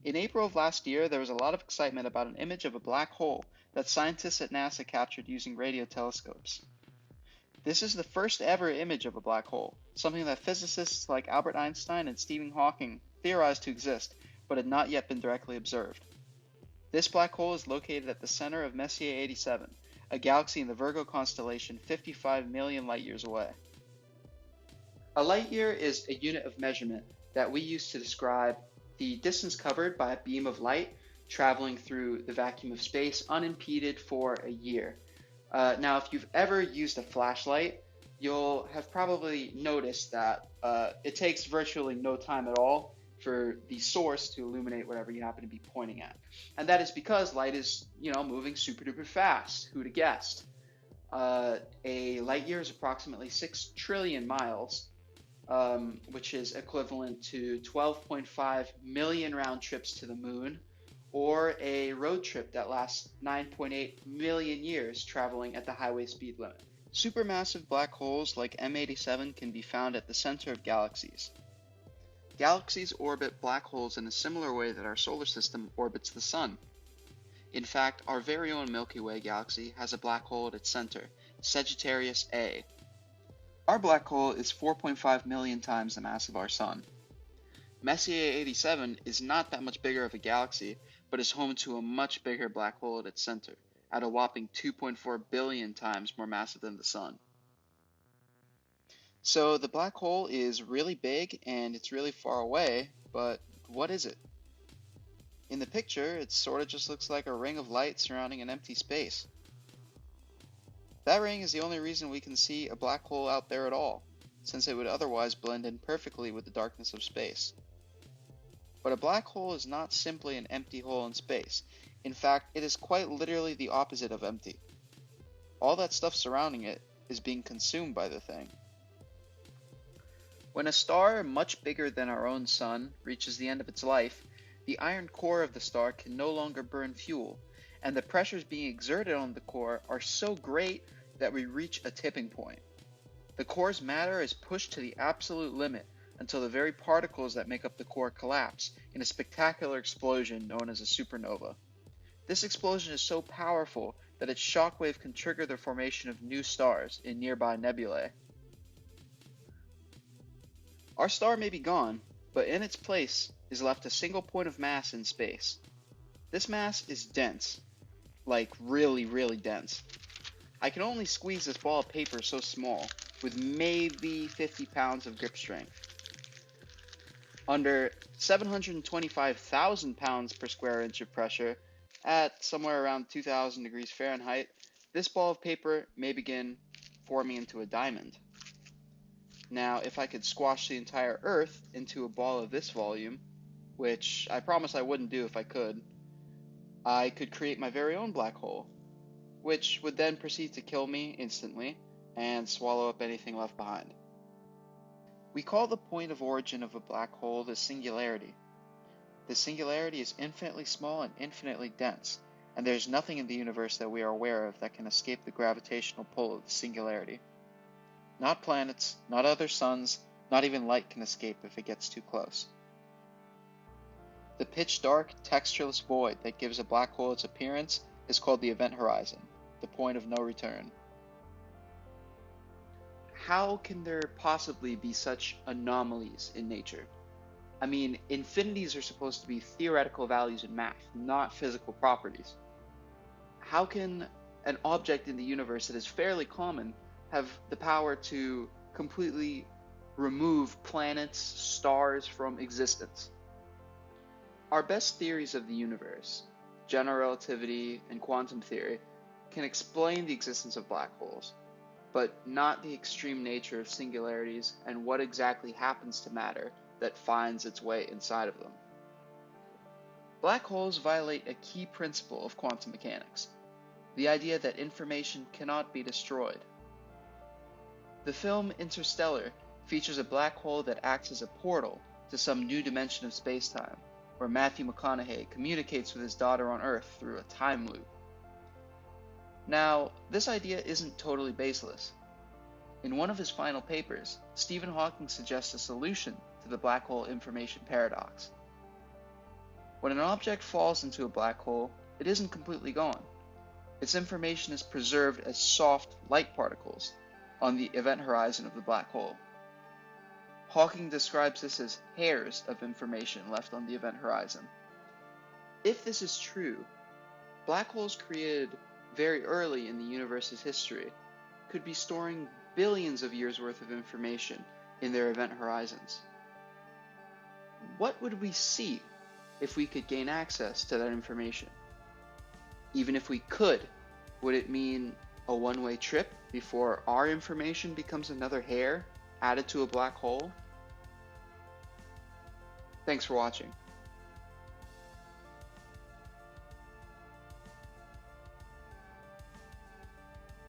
In April of last year, there was a lot of excitement about an image of a black hole that scientists at NASA captured using radio telescopes. This is the first ever image of a black hole, something that physicists like Albert Einstein and Stephen Hawking theorized to exist, but had not yet been directly observed. This black hole is located at the center of Messier 87, a galaxy in the Virgo constellation 55 million light years away. A light year is a unit of measurement that we use to describe the distance covered by a beam of light traveling through the vacuum of space unimpeded for a year. Now, if you've ever used a flashlight, you'll have probably noticed that it takes virtually no time at all for the source to illuminate whatever you happen to be pointing at. And that is because light is, moving super duper fast. Who'd have guessed? A light year is approximately 6 trillion miles, which is equivalent to 12.5 million round trips to the moon, or a road trip that lasts 9.8 million years traveling at the highway speed limit. Supermassive black holes like M87 can be found at the center of galaxies. Galaxies orbit black holes in a similar way that our solar system orbits the sun. In fact, our very own Milky Way galaxy has a black hole at its center, Sagittarius A. Our black hole is 4.5 million times the mass of our sun. Messier 87 is not that much bigger of a galaxy, but is home to a much bigger black hole at its center, at a whopping 2.4 billion times more massive than the sun. So the black hole is really big and it's really far away, but what is it? In the picture, it sort of just looks like a ring of light surrounding an empty space. That ring is the only reason we can see a black hole out there at all, since it would otherwise blend in perfectly with the darkness of space. But a black hole is not simply an empty hole in space. In fact, it is quite literally the opposite of empty. All that stuff surrounding it is being consumed by the thing. When a star much bigger than our own sun reaches the end of its life, the iron core of the star can no longer burn fuel, and the pressures being exerted on the core are so great that we reach a tipping point. The core's matter is pushed to the absolute limit until the very particles that make up the core collapse in a spectacular explosion known as a supernova. This explosion is so powerful that its shockwave can trigger the formation of new stars in nearby nebulae. Our star may be gone, but in its place is left a single point of mass in space. This mass is dense, like really, really dense. I can only squeeze this ball of paper so small, with maybe 50 pounds of grip strength. Under 725,000 pounds per square inch of pressure, at somewhere around 2,000 degrees Fahrenheit, this ball of paper may begin forming into a diamond. Now, if I could squash the entire Earth into a ball of this volume, which I promise I wouldn't do if I could create my very own black hole, which would then proceed to kill me instantly and swallow up anything left behind. We call the point of origin of a black hole the singularity. The singularity is infinitely small and infinitely dense, and there is nothing in the universe that we are aware of that can escape the gravitational pull of the singularity. Not planets, not other suns, not even light can escape if it gets too close. The pitch-dark, textureless void that gives a black hole its appearance is called the event horizon, the point of no return. How can there possibly be such anomalies in nature? I mean, infinities are supposed to be theoretical values in math, not physical properties. How can an object in the universe that is fairly common have the power to completely remove planets, stars from existence? Our best theories of the universe, general relativity and quantum theory, can explain the existence of black holes, but not the extreme nature of singularities and what exactly happens to matter that finds its way inside of them. Black holes violate a key principle of quantum mechanics, the idea that information cannot be destroyed. The film Interstellar features a black hole that acts as a portal to some new dimension of spacetime, where Matthew McConaughey communicates with his daughter on Earth through a time loop. Now, this idea isn't totally baseless. In one of his final papers, Stephen Hawking suggests a solution to the black hole information paradox. When an object falls into a black hole, it isn't completely gone. Its information is preserved as soft light particles on the event horizon of the black hole. Hawking describes this as hairs of information left on the event horizon. If this is true, black holes created very early in the universe's history could be storing billions of years worth of information in their event horizons. What would we see if we could gain access to that information? Even if we could, would it mean a one-way trip before our information becomes another hair added to a black hole? Thanks for watching.